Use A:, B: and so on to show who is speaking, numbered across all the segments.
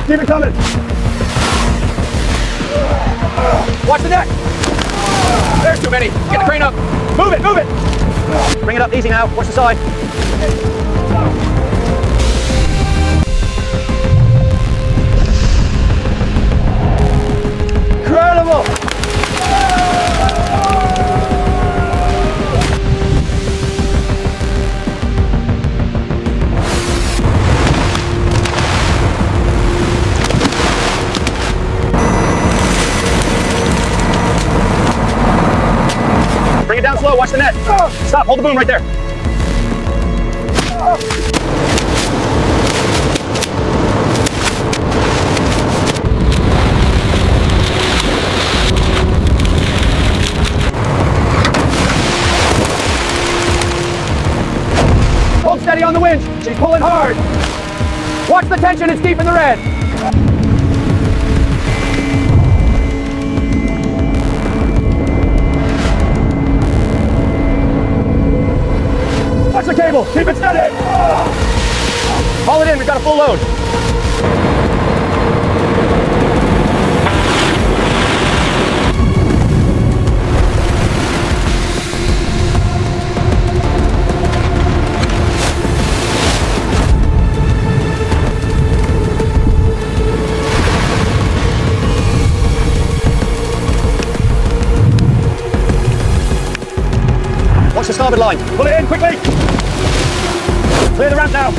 A: Keep it coming. Watch the deck. There's too many. Get the crane up. Move it, move it. Bring it up easy now. Watch the side. Incredible. Bring it down slow, watch the net. Stop, hold the boom right there. Hold steady on the winch, she's pulling hard. Watch the tension, it's deep in the red. Watch the cable, keep it steady. Haul it in, we've got a full load. Watch the starboard line. Pull it in quickly. Clear the ramp now.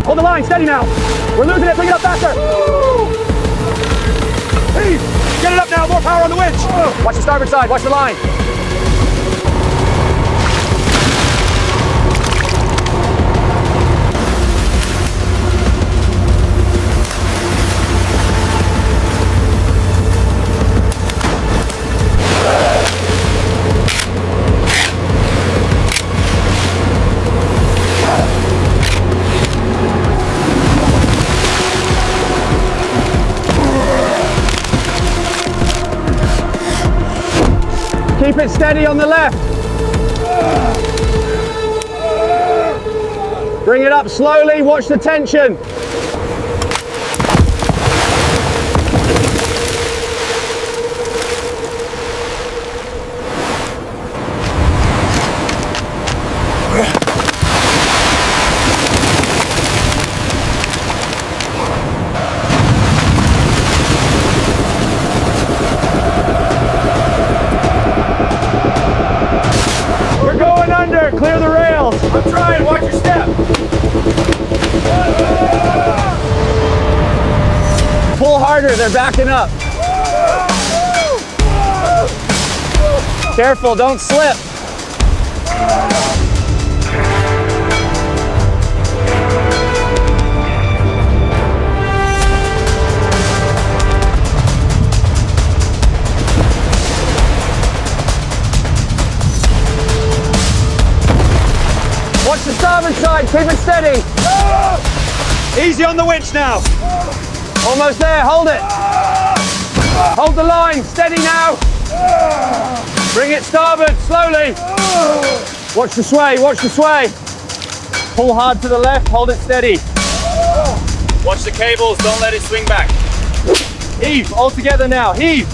A: Hold the line, steady now. We're losing it, bring it up faster. Please, get it up now, more power on the winch. Watch the starboard side, watch the line. Keep it steady on the left. Bring it up slowly, watch the tension. Clear the rails. I'm trying, watch your step. Pull harder, they're backing up. Careful, don't slip. Watch the starboard side, keep it steady. Easy on the winch now. Almost there, hold it. Hold the line, steady now. Bring it starboard, slowly. Watch the sway, watch the sway. Pull hard to the left, hold it steady. Watch the cables, don't let it swing back. Heave, all together now, heave.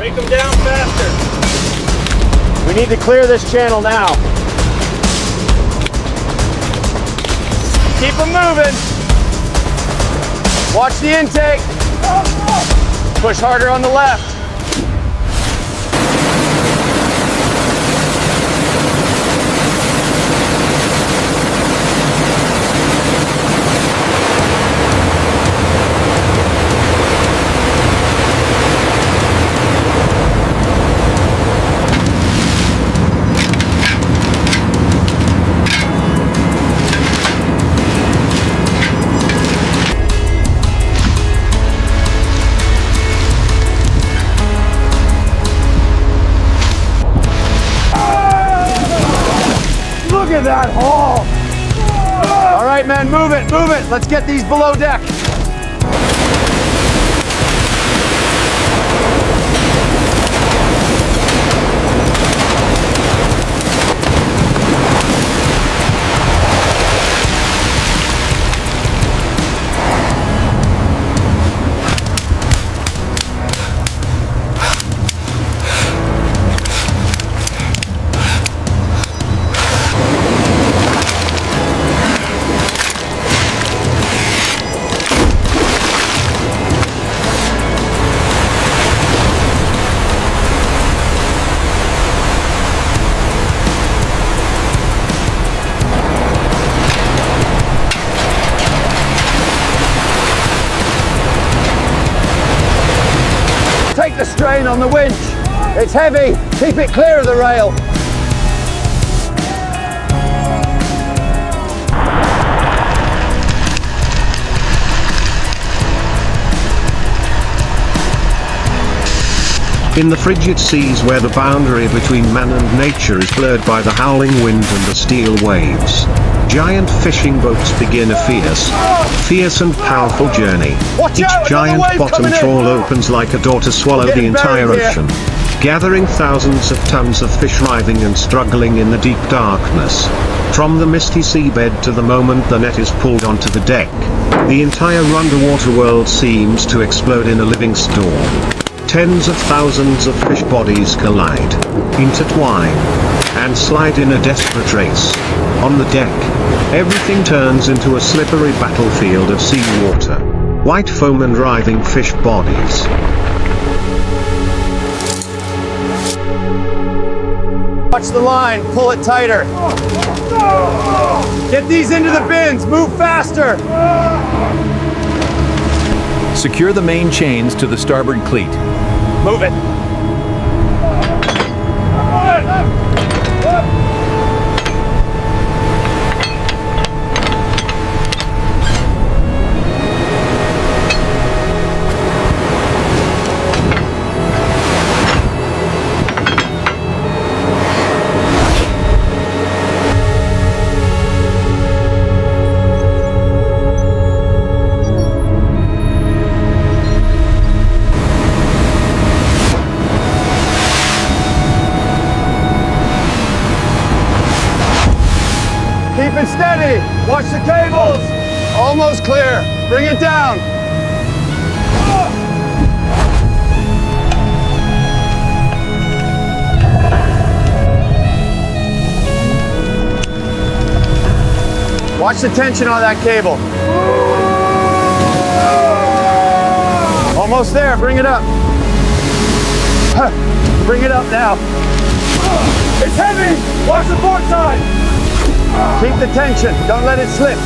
A: Them down faster. We need to clear this channel now. Keep them moving. Watch the intake. Push harder on the left. that haul. All right, men, move it, move it. Let's get these below deck. Take the strain on the winch. It's heavy. Keep it clear of the rail.
B: In the frigid seas where the boundary between man and nature is blurred by the howling wind and the steel waves, giant fishing boats begin a fierce and powerful journey.
A: Watch
B: Each
A: out,
B: giant
A: another wave
B: bottom
A: coming in.
B: trawl opens like a door to swallow the
A: Getting
B: entire
A: buried here.
B: ocean, gathering thousands of tons of fish writhing and struggling in the deep darkness. From the misty seabed to the moment the net is pulled onto the deck, the entire underwater world seems to explode in a living storm. Tens of thousands of fish bodies collide, intertwine, and slide in a desperate race. On the deck, everything turns into a slippery battlefield of seawater, white foam and writhing fish bodies.
A: Watch the line, pull it tighter. Get these into the bins, move faster.
C: Secure the main chains to the starboard cleat.
A: Move it. Keep it steady. Watch the cables. Almost clear. Bring it down. Watch the tension on that cable. Almost there. Bring it up. Bring it up now. It's heavy. Watch the port side. Keep the tension, don't let it slip.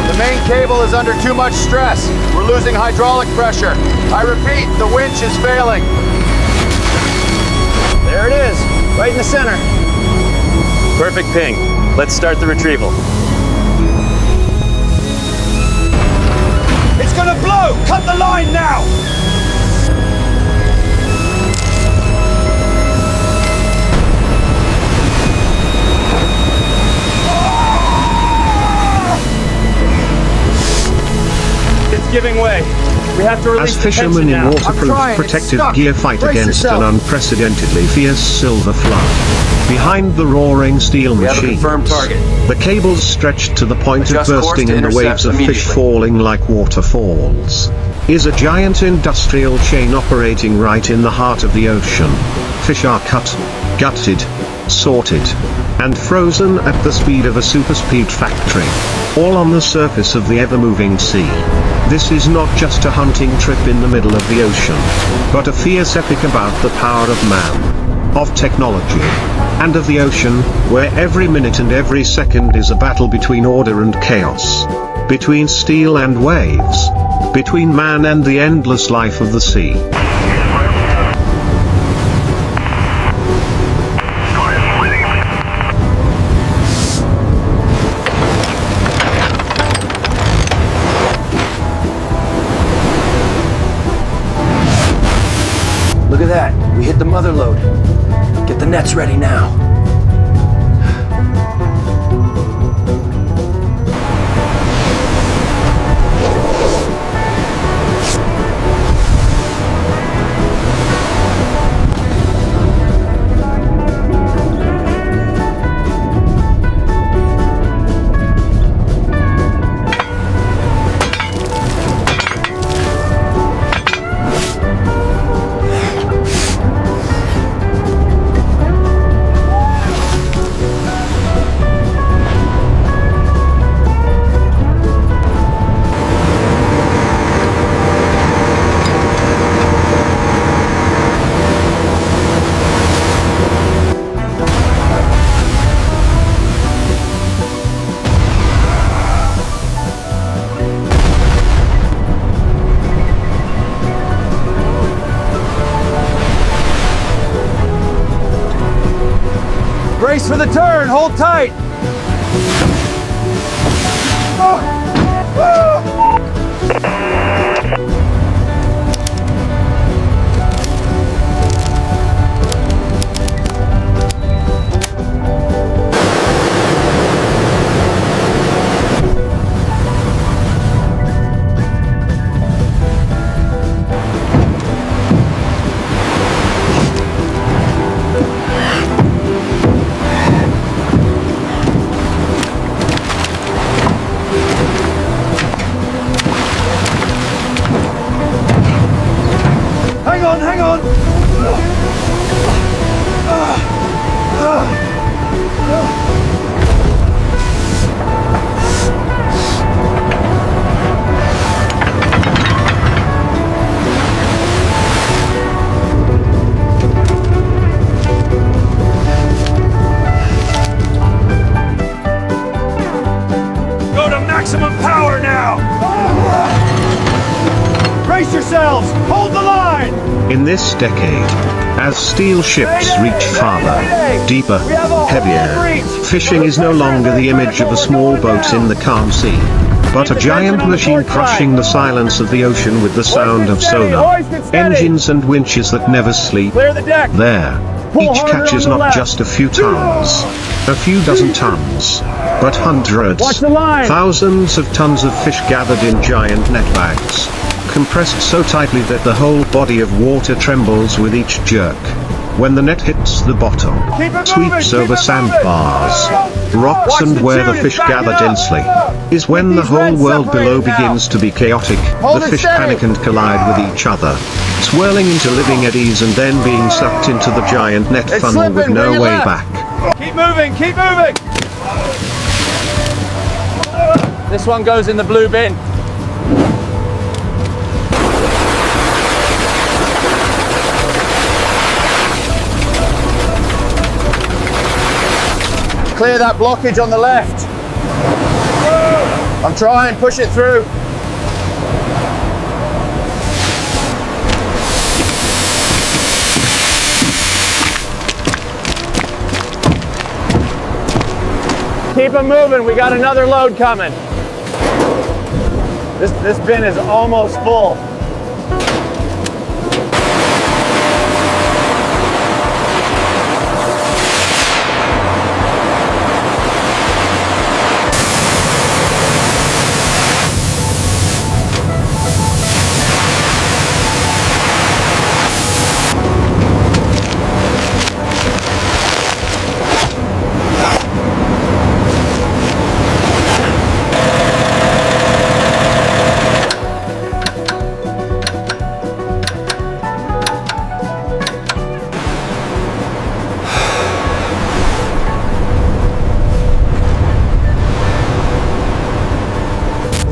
A: The main cable is under too much stress. We're losing hydraulic pressure. I repeat, the winch is failing. There it is, right in the center. Perfect ping. Let's start the retrieval. It's gonna blow! Cut the line now! It's giving way. We have to release
B: As
A: the
B: fishermen
A: tension
B: in
A: now.
B: waterproof
A: I'm trying. It's
B: protective
A: stuck.
B: gear fight
A: Brace
B: against
A: yourself.
B: an unprecedentedly fierce silver flood. Behind the roaring steel
A: We have a
B: machines,
A: confirmed target.
B: the cables stretched to the point
A: Adjust
B: of
A: course
B: bursting
A: to
B: and the waves of
A: intercept
B: fish
A: immediately.
B: falling like waterfalls. Is a giant industrial chain operating right in the heart of the ocean. Fish are cut, gutted, sorted, and frozen at the speed of a superspeed factory, all on the surface of the ever-moving sea. This is not just a hunting trip in the middle of the ocean, but a fierce epic about the power of man, of technology, and of the ocean, where every minute and every second is a battle between order and chaos, between steel and waves, between man and the endless life of the sea.
D: the mother load. Get the nets ready now.
A: Brace for the turn, hold tight. Hang on. Go to maximum power now. Brace yourselves, hold the line.
B: In this decade, as steel ships reach farther, deeper, heavier, fishing is no longer the image of a small boat in the calm sea, but a giant machine crushing the silence of the ocean with the sound of sonar, engines and winches that never sleep.
A: Clear the deck.
B: There, each catches not just a few tons, a few dozen tons, but hundreds,
A: Watch the line.
B: thousands of tons of fish gathered in giant net bags, compressed so tightly that the whole body of water trembles with each jerk. When the net hits the bottom, sweeps over sandbars, rocks and where the fish gather densely, is when the whole world below begins to be chaotic. The fish panic and collide with each other, swirling into living eddies and then being sucked into the giant net funnel with no way back.
A: Keep moving, keep moving. This one goes in the blue bin. Clear that blockage on the left. I'm trying, push it through. Keep them moving, we got another load coming. This bin is almost full.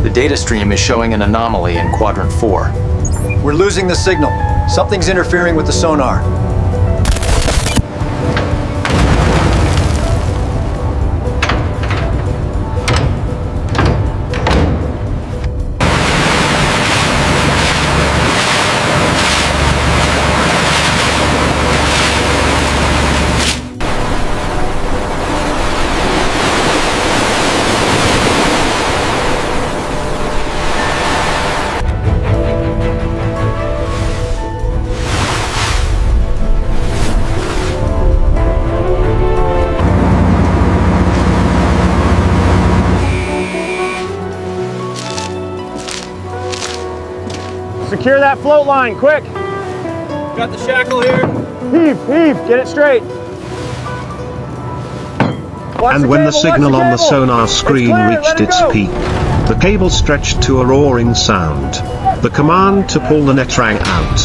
D: The data stream is showing an anomaly in quadrant 4.
E: We're losing the signal. Something's interfering with the sonar.
A: Secure that float line, quick.
F: Got the shackle here.
A: Heave, get it straight. Watch
B: And when the
A: cable,
B: signal
A: watch
B: on the
A: cable.
B: sonar
A: It's
B: screen
A: clear, let
B: reached
A: it
B: its
A: go.
B: peak, the cable stretched to a roaring sound. The command to pull the net rang out.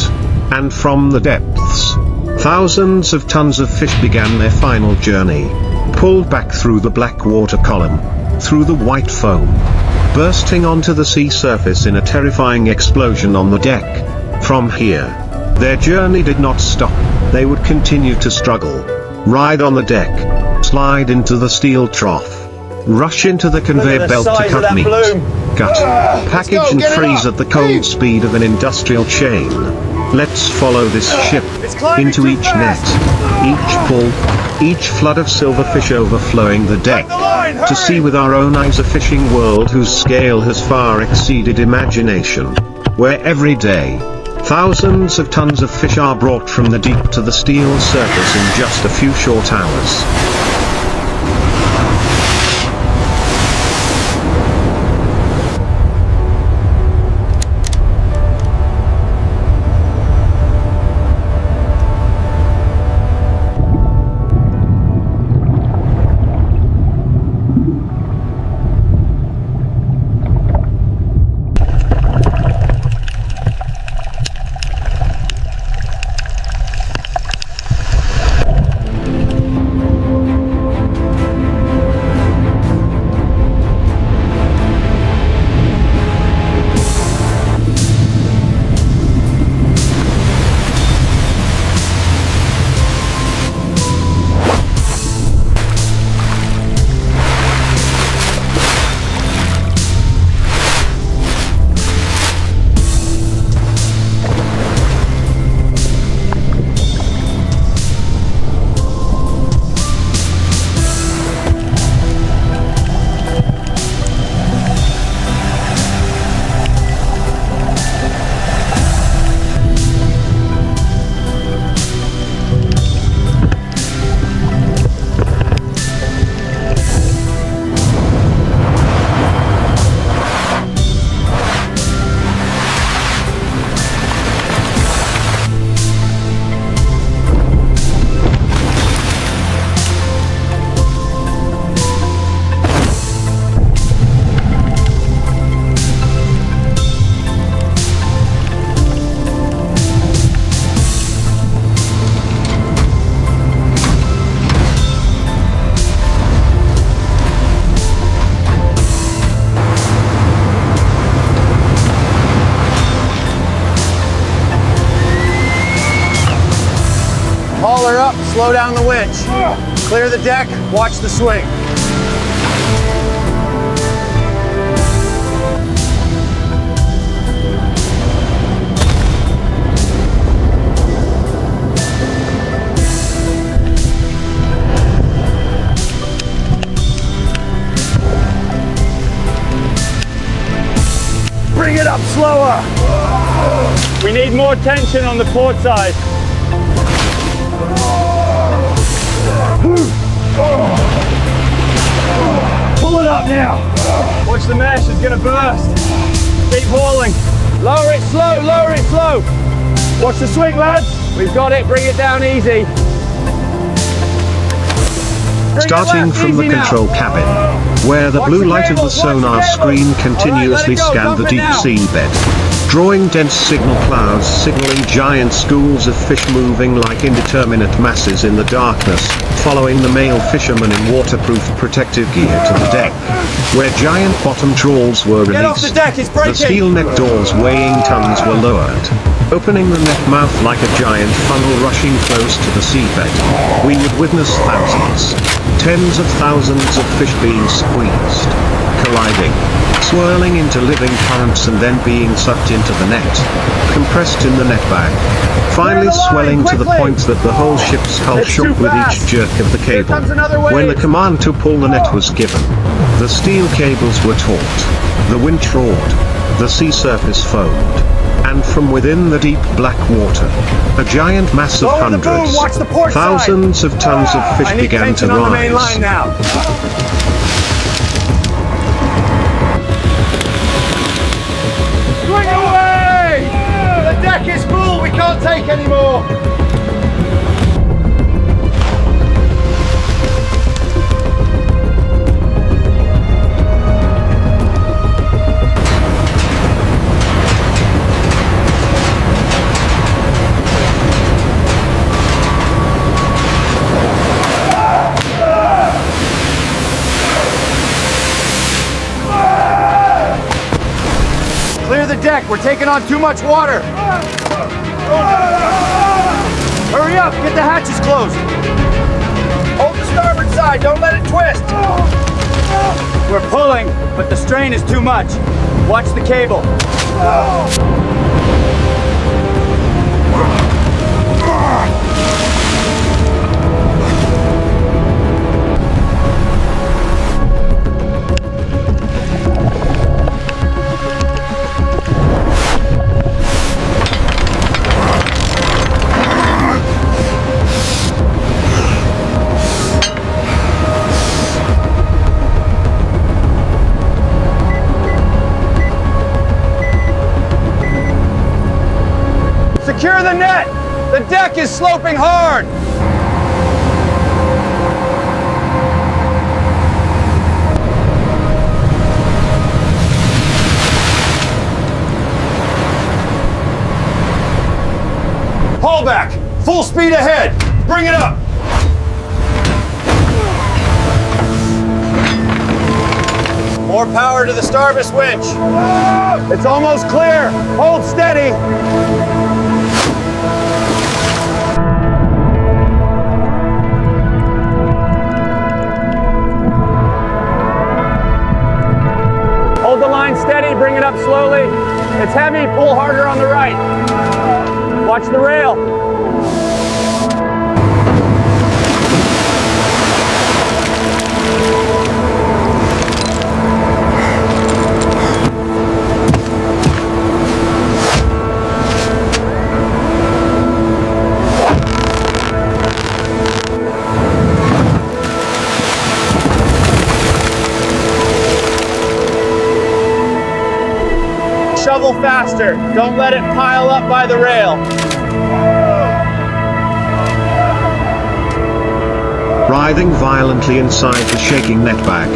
B: And from the depths, thousands of tons of fish began their final journey. Pulled back through the black water column, through the white foam, bursting onto the sea surface in a terrifying explosion on the deck. From here, their journey did not stop. They would continue to struggle, ride on the deck, slide into the steel trough, rush into the conveyor belt to
A: size of
B: cut
A: that
B: meat,
A: bloom.
B: gut, package and freeze at the cold speed of an industrial chain. Let's follow this ship
A: climbing
B: into
A: too
B: each
A: fast.
B: net, each pull, each flood of silverfish overflowing the deck,
A: the line,
B: to
A: hurry!
B: see with our own eyes a fishing world whose scale has far exceeded imagination, where every day, thousands of tons of fish are brought from the deep to the steel surface in just a few short hours.
A: Hauler up, slow down the winch. Clear the deck, watch the swing. Bring it up slower. We need more tension on the port side. Pull it up now. Watch the mesh, it's gonna burst. Keep hauling. Lower it slow, lower it slow. Watch the swing, lads. We've got it, bring it down easy. Bring it
B: Starting
A: left,
B: from the
A: easy now.
B: control cabin, where the
A: Watch
B: blue
A: the
B: light of the
A: cables, watch the
B: sonar
A: cables.
B: screen continuously
A: All right, let it go,
B: scanned the
A: dump it
B: deep
A: now.
B: seabed, drawing dense signal clouds signaling giant schools of fish moving like indeterminate masses in the darkness, following the male fishermen in waterproof protective gear to the deck, where giant bottom trawls were
A: Get off the
B: released.
A: deck, it's breaking.
B: The steel net doors weighing tons were lowered, opening the net mouth like a giant funnel rushing close to the seabed. We would witness thousands, tens of thousands of fish being squeezed, colliding, swirling into living currents and then being sucked into the net, compressed in the net bag, finally
A: Clear the line,
B: swelling to the
A: quickly!
B: point that the whole ship's hull
A: It's
B: shook
A: too
B: with
A: fast.
B: each jerk of the
A: Here
B: cable.
A: comes another wave.
B: When the command to pull the net was given, the steel cables were taut, the winch roared, the sea surface foamed, and from within the deep black water, a giant mass of
A: Lower the boom,
B: hundreds,
A: watch the port side.
B: thousands of tons of fish
A: I need
B: began to
A: tension on the main
B: rise.
A: line now. Swing away! Can't take any more. Clear the deck, we're taking on too much water. Hurry up, get the hatches closed. Hold the starboard side, don't let it twist. We're pulling, but the strain is too much. Watch the cable. Secure the net! The deck is sloping hard! Haul back! Full speed ahead! Bring it up! More power to the starboard winch! It's almost clear! Hold steady! Hold the line steady, bring it up slowly. It's heavy, pull harder on the right. Watch the rail. Shovel faster. Don't let it pile up by the rail.
B: Writhing violently inside the shaking net bag.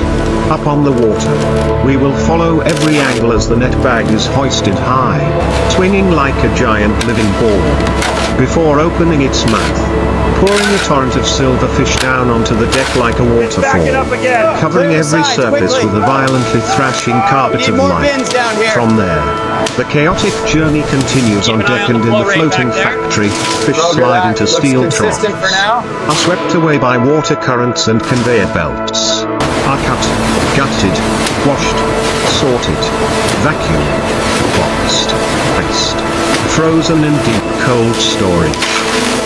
B: Up on the water. We will follow every angle as the net bag is hoisted high, swinging like a giant living ball. Before opening its mouth, pouring a torrent of silver fish down onto the deck like a waterfall,
A: Back it up again.
B: covering
A: Clear the
B: every
A: sides,
B: surface
A: quickly.
B: with a violently thrashing carpet
A: Need
B: of
A: more
B: light.
A: bins down here.
B: From there, the chaotic journey continues on
A: Keep an eye
B: deck
A: on
B: and
A: the
B: in
A: flow
B: the
A: rate
B: floating
A: back there.
B: factory, fish
E: Roger
B: slide
E: that.
B: into
E: Looks
B: steel
E: consistent
B: troughs,
E: for now.
B: are swept away by water currents and conveyor belts, are cut, gutted, washed, sorted, vacuumed, boxed, iced, frozen in deep cold storage,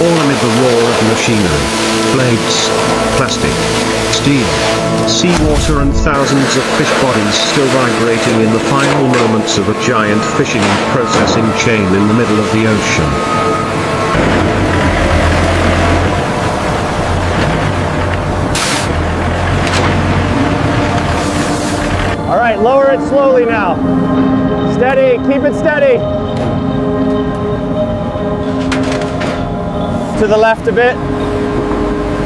B: all amid the roar of machinery, blades, plastic, steel, seawater and thousands of fish bodies still vibrating in the final moments of a giant fishing and processing chain in the middle of the ocean.
A: All right, lower it slowly now. Steady, keep it steady. To the left a bit.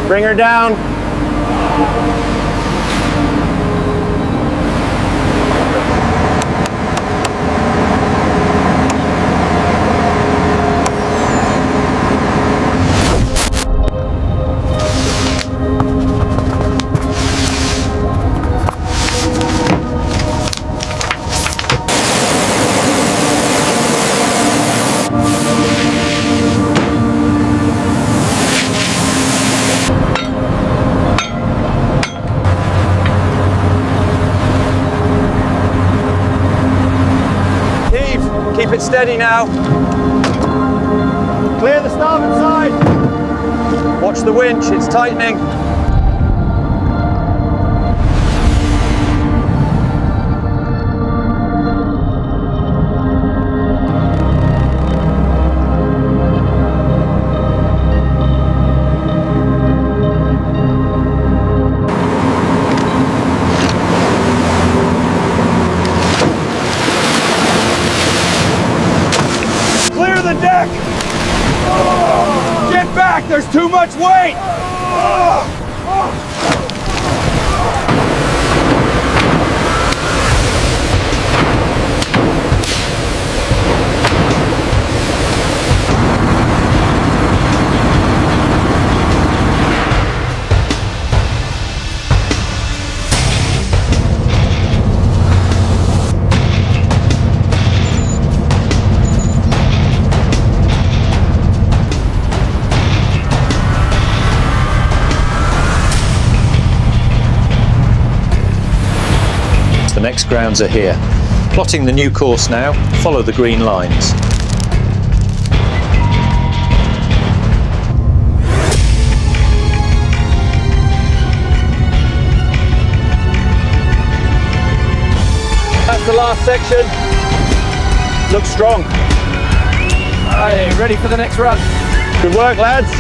A: Bring her down. Keep it steady now. Clear the starboard side. Watch the winch, it's tightening. Clear the deck! Let's wait!
D: The next grounds are here. Plotting the new course now, follow the green lines.
A: That's the last section. Looks strong.
F: Alright, ready for the next run.
A: Good work, lads.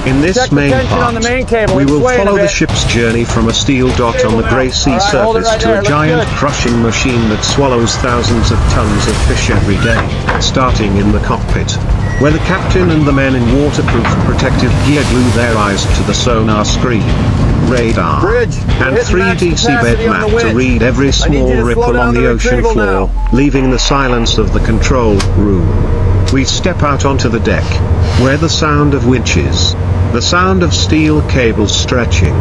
B: In this
A: Check the
B: main
A: tension on
B: part,
A: the main cable,
B: we
A: it's
B: will
A: swaying a
B: follow the
A: bit.
B: ship's journey from a steel dot on the grey sea
A: Alright, hold it
B: surface
A: right
B: to
A: there,
B: a
A: looks
B: giant
A: good.
B: crushing machine that swallows thousands of tons of fish every day, starting in the cockpit, where the captain and the men in waterproof protective gear glue their eyes to the sonar screen, radar,
A: Bridge,
B: and
A: hit max
B: 3D seabed
A: capacity on the
B: map to
A: wind.
B: read every
A: I need you
B: small
A: to slow
B: ripple
A: down
B: on
A: the
B: the ocean
A: retrieval
B: floor,
A: now.
B: leaving the silence of the control room. We step out onto the deck, where the sound of winches, the sound of steel cables stretching,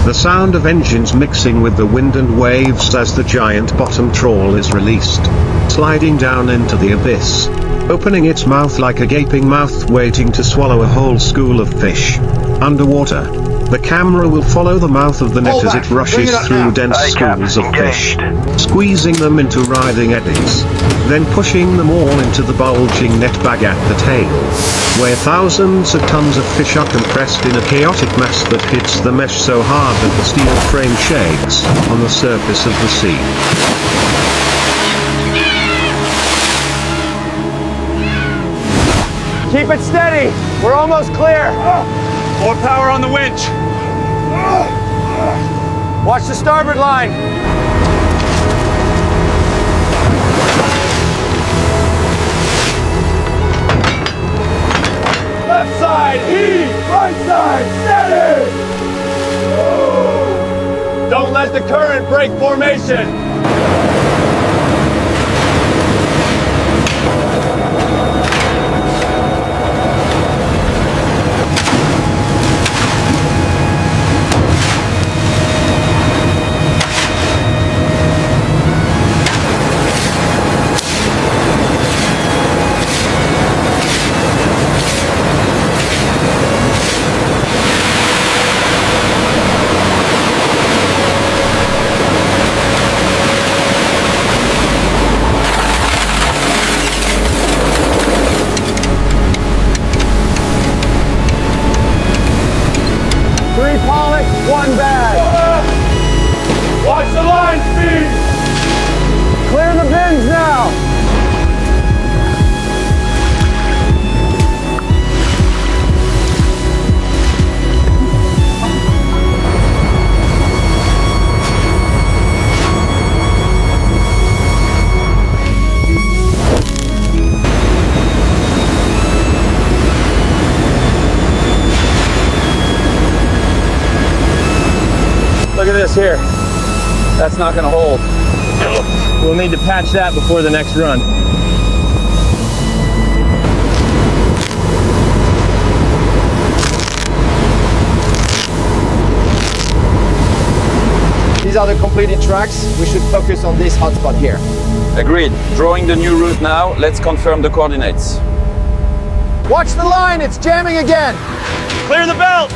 B: the sound of engines mixing with the wind and waves as the giant bottom trawl is released, sliding down into the abyss, opening its mouth like a gaping mouth waiting to swallow a whole school of fish. Underwater, the camera will follow the mouth of the net as it rushes through dense schools of fish, squeezing them into writhing eddies, then pushing them all into the bulging net bag at the tail, where thousands of tons of fish are compressed in a chaotic mass that hits the mesh so hard that the steel frame shakes on the surface of the sea.
A: Keep it steady. We're almost clear.
F: More power on the winch.
A: Watch the starboard line.
F: Left side, heave. Right side, steady. Don't let the current break formation.
A: One bag.
F: Watch the line speed.
A: Clear the bins now. Look at this here. That's not going to hold. We'll need to patch that before the next run.
E: These are the completed tracks. We should focus on this hotspot here.
F: Agreed. Drawing the new route now. Let's confirm the coordinates.
E: Watch the line, it's jamming again.
F: Clear the belt.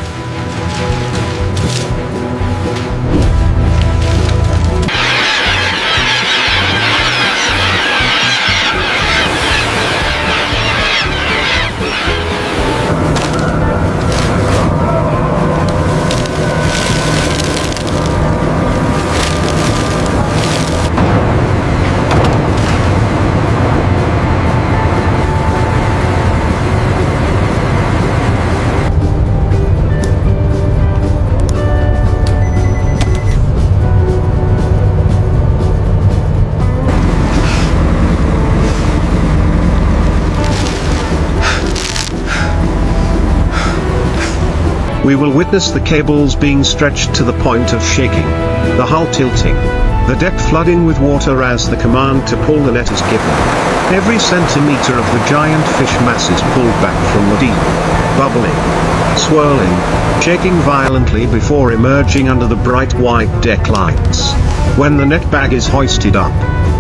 B: We will witness the cables being stretched to the point of shaking, the hull tilting, the deck flooding with water as the command to pull the net is given. Every centimeter of the giant fish mass is pulled back from the deep, bubbling, swirling, shaking violently before emerging under the bright white deck lights. When the net bag is hoisted up,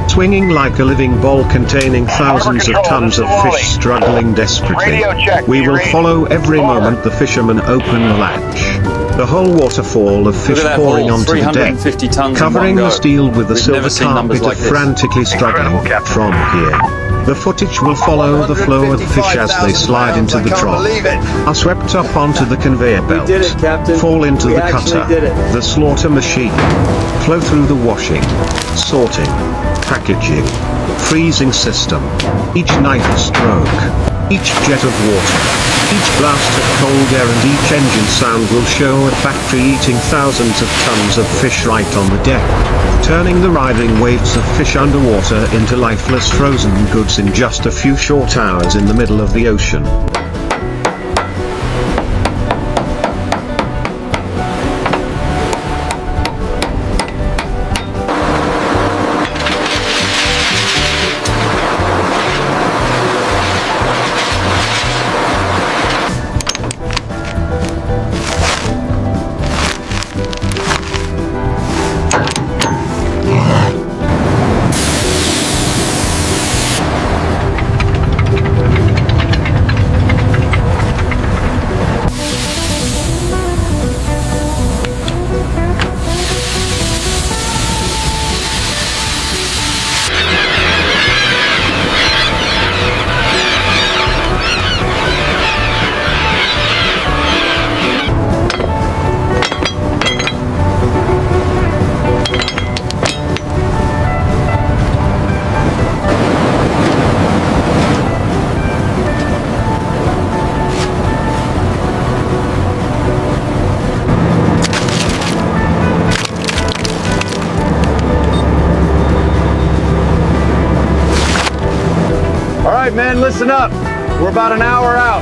B: swinging like a living ball containing thousands of tons of fish struggling desperately, we will follow every moment the fishermen open the latch. The whole waterfall of fish pouring onto the deck,
F: 350 tons
B: covering
F: in one
B: the
F: go.
B: steel with the
F: We've
B: silver
F: never seen numbers
B: carpet
F: like
B: of
F: this.
B: frantically struggling from here. The footage will follow the flow of the fish as they slide into the trough, are swept up onto the conveyor belt,
A: did it, Captain.
B: fall into
A: We
B: the
A: actually
B: cutter,
A: did it.
B: the slaughter machine, flow through the washing, sorting, packaging, freezing system. Each knife stroke, each jet of water, each blast of cold air and each engine sound will show a factory eating thousands of tons of fish right on the deck, turning the writhing waves of fish underwater into lifeless frozen goods in just a few short hours in the middle of the ocean.
A: Alright men, listen up. We're about an hour out.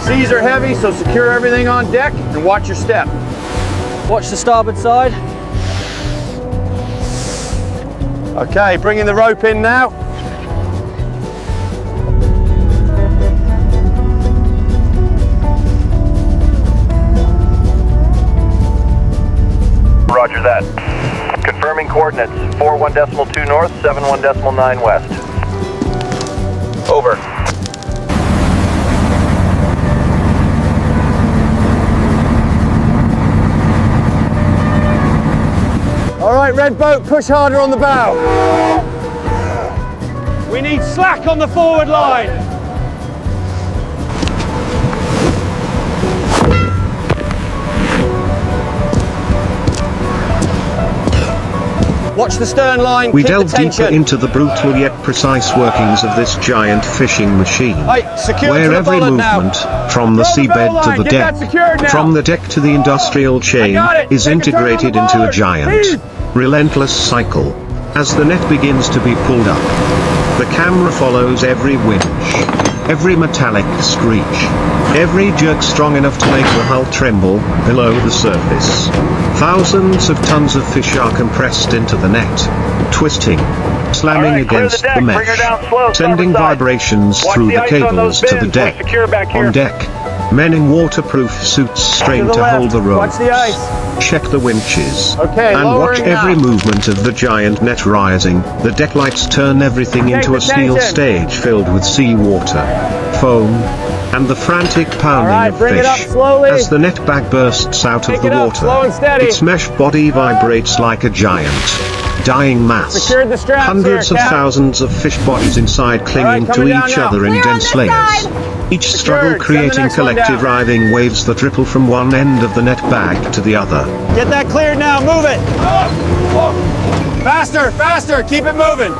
A: Seas are heavy, so secure everything on deck and watch your step.
G: Watch the starboard side.
A: Okay, bringing the rope in now.
H: Roger that. Confirming coordinates 41.2 north, 71.9 west.
F: Over.
A: All right, red boat, push harder on the bow. We need slack on the forward line. Watch the stern line,
B: We
A: keep
B: delve
A: the
B: deeper
A: tension.
B: into the brutal yet precise workings of this giant fishing machine,
A: Hey, secure
B: where
A: to the
B: every
A: bullet now.
B: movement, from the
A: Throw the bow
B: seabed to
A: line,
B: the
A: get
B: deck,
A: that secured now.
B: from the deck to the industrial chain,
A: got it.
B: is
A: Take a turn on
B: integrated
A: the
B: into a
A: board.
B: giant,
A: Speed.
B: relentless cycle. As the net begins to be pulled up, the camera follows every winch, every metallic screech, every jerk strong enough to make the hull tremble below the surface. Thousands of tons of fish are compressed into the net, twisting, slamming
H: All right, clear the
B: against
H: deck,
B: the
H: bring her
B: mesh,
H: down slow,
B: sending
H: starboard side.
B: vibrations
H: Watch
B: through
H: the
B: the
H: ice on those
B: cables to the
H: bends, we're
B: deck.
H: secure back here.
B: On deck, men in waterproof suits strain
A: To the
B: to
A: left,
B: hold the ropes,
A: watch the ice.
B: check the winches,
A: Okay,
B: and watch
A: lowering
B: every
A: now.
B: movement of the giant net rising. The deck lights turn everything
A: Take
B: into
A: the
B: a steel
A: tension.
B: stage filled with seawater, foam, and the frantic pounding
A: right,
B: of
A: bring it up
B: fish.
A: slowly.
B: As the net bag bursts out
A: Take
B: of the
A: it up,
B: water,
A: slow and steady.
B: its mesh body vibrates like a giant, dying mass.
A: Secured the straps
B: Hundreds
A: here,
B: of
A: Cap.
B: thousands of fish bodies inside clinging to
A: coming down
B: each
A: now.
B: other in
I: Clear on
B: dense
I: this
B: layers.
I: side.
B: Each
A: Secured.
B: struggle
A: Send the
B: creating
A: next one
B: collective
A: down.
B: writhing waves that ripple from one end of the net bag to the other.
A: Get that cleared now, move it. Faster, faster, keep it moving.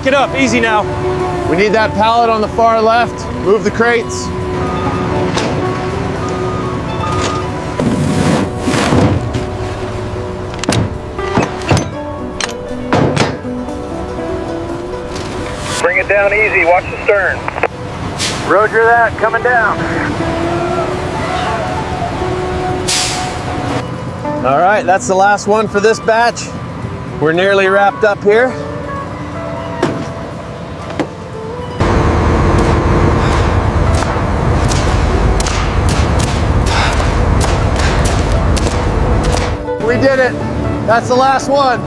A: Back it up, easy now. We need that pallet on the far left. Move the crates.
H: Bring it down easy, watch the stern.
A: Roger that, coming down. All right, that's the last one for this batch. We're nearly wrapped up here. We did it. That's the last one.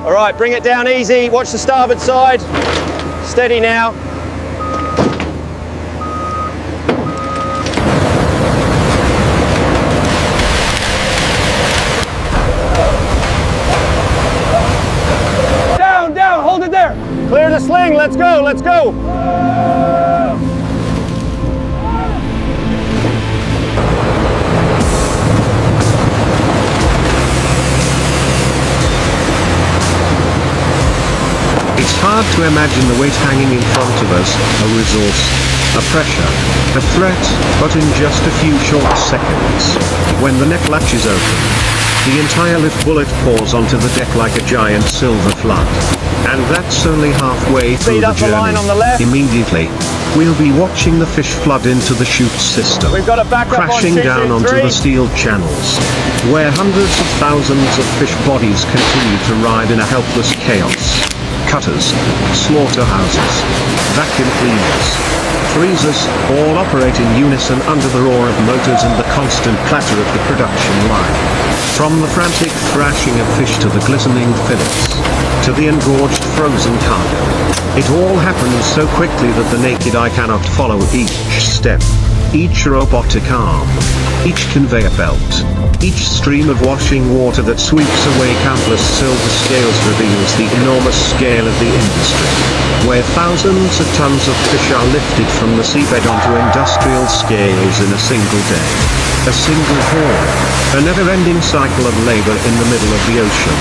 A: All right, bring it down easy. Watch the starboard side. Steady now. Down, down, hold it there. Clear the sling, let's go, let's go.
B: It's hard to imagine the weight hanging in front of us, a resource, a pressure, a threat, but in just a few short seconds, when the net latches open, the entire lift bullet pours onto the deck like a giant silver flood. And that's only halfway through the journey. Immediately, we'll be watching the fish flood into the chute system,
A: We've got a backup
B: crashing
A: on
B: down onto the steel channels, where hundreds of thousands of fish bodies continue to ride in a helpless chaos. Cutters, slaughterhouses, vacuum cleaners, freezers, all operate in unison under the roar of motors and the constant clatter of the production line. From the frantic thrashing of fish to the glistening fillets, to the engorged frozen cargo, it all happens so quickly that the naked eye cannot follow each step, each robotic arm, each conveyor belt, each stream of washing water that sweeps away countless silver scales reveals the enormous scale of the industry, where thousands of tons of fish are lifted from the seabed onto industrial scales in a single day. A single haul, a never-ending cycle of labor in the middle of the ocean.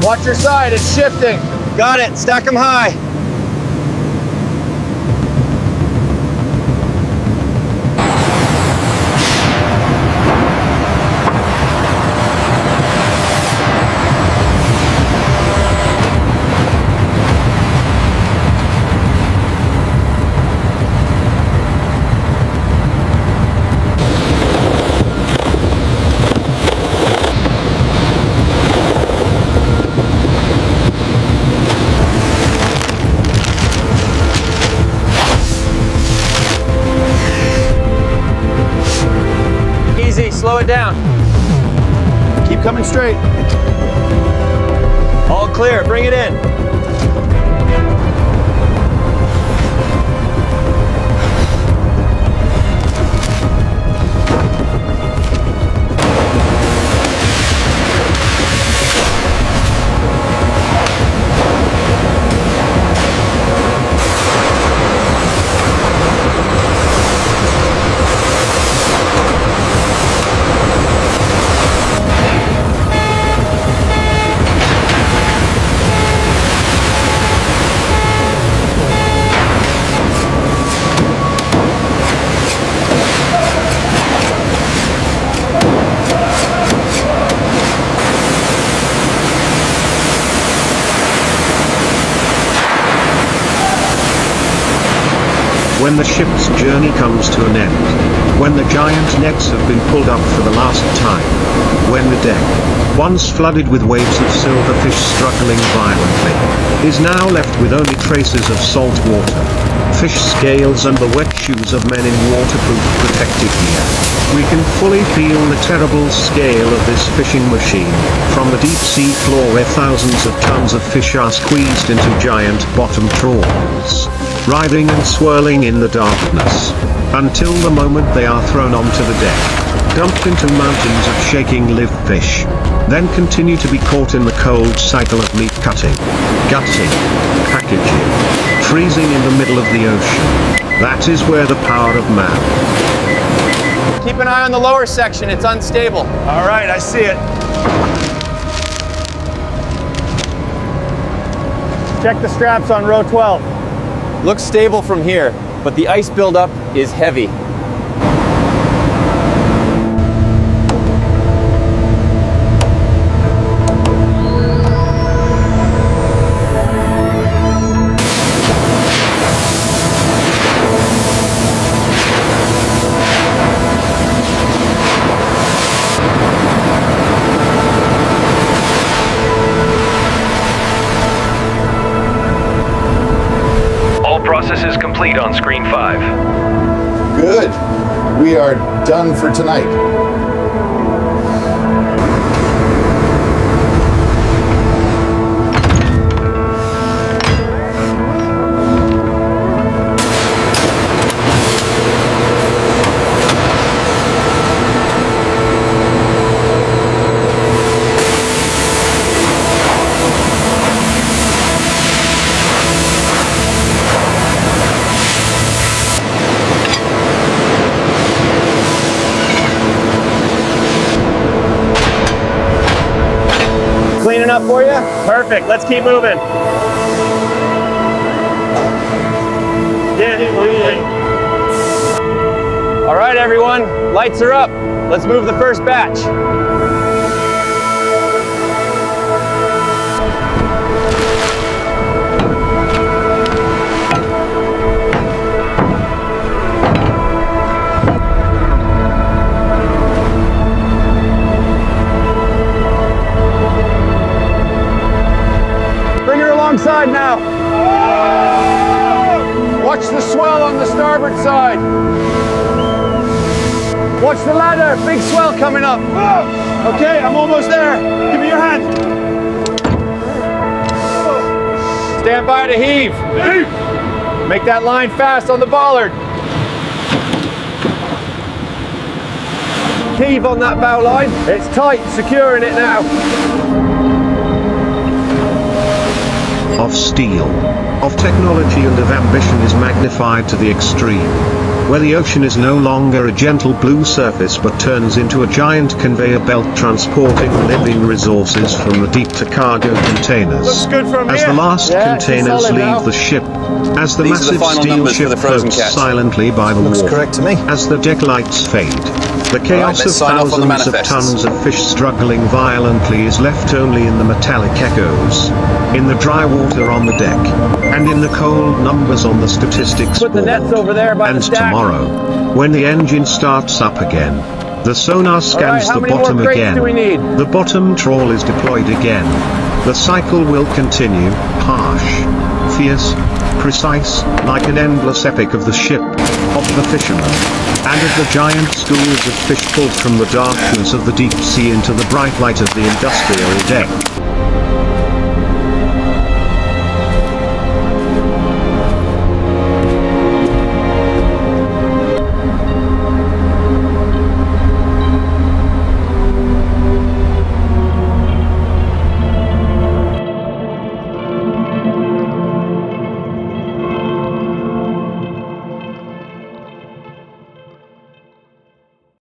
A: Watch your side, it's shifting. Got it, stack them high. Slow it down. Keep coming straight. All clear, bring it in.
B: when the ship's journey comes to an end, when the giant nets have been pulled up for the last time, when the deck, once flooded with waves of silverfish struggling violently, is now left with only traces of salt water, fish scales and the wet shoes of men in waterproof protective gear, we can fully feel the terrible scale of this fishing machine, from the deep sea floor where thousands of tons of fish are squeezed into giant bottom trawlers, writhing and swirling in the darkness, until the moment they are thrown onto the deck, dumped into mountains of shaking live fish, then continue to be caught in the cold cycle of meat cutting, gutting, packaging, freezing in the middle of the ocean. That is where the power of man.
A: Keep an eye on the lower section, it's unstable. All right, I see it.
G: Check the straps on row 12.
A: Looks stable from here, but the ice buildup is heavy.
H: Process is complete on screen 5.
I: Good. We are done for tonight.
A: Cleaning up for you? Perfect, let's keep moving. All right, everyone, lights are up. Let's move the first batch. Side now. Watch the swell on the starboard side. Watch the ladder, big swell coming up. Okay, I'm almost there. Give me your hand. Stand by to heave. Make that line fast on the bollard. Heave on that bow line. It's tight, securing it now.
B: Of steel, of technology and of ambition is magnified to the extreme, where the ocean is no longer a gentle blue surface but turns into a giant conveyor belt transporting living resources from the deep to cargo containers.
A: Looks good from
B: As
A: here.
B: the last containers leave
A: now.
B: the ship, as the
F: These are the
B: massive
F: final
B: steel
F: numbers for
B: ship
F: the frozen
B: floats
F: catch.
B: silently by the
E: Looks
B: wharf,
E: correct to me.
B: as the deck lights fade, the chaos
F: let's
B: of
F: sign off on the
B: thousands of
F: manifests.
B: tons of fish struggling violently is left only in the metallic echoes, in the dry water on the deck, and in the cold numbers on the statistics
A: Put the
B: board.
A: nets over there by the
B: And
A: stack.
B: tomorrow, when the engine starts up again, the sonar scans
A: how
B: the
A: many more
B: bottom
A: crates
B: again,
A: do we need?
B: the bottom trawl is deployed again. The cycle will continue, harsh, fierce, precise, like an endless epic of the ship, of the fisherman, and of the giant schools of fish pulled from the darkness of the deep sea into the bright light of the industrial deck.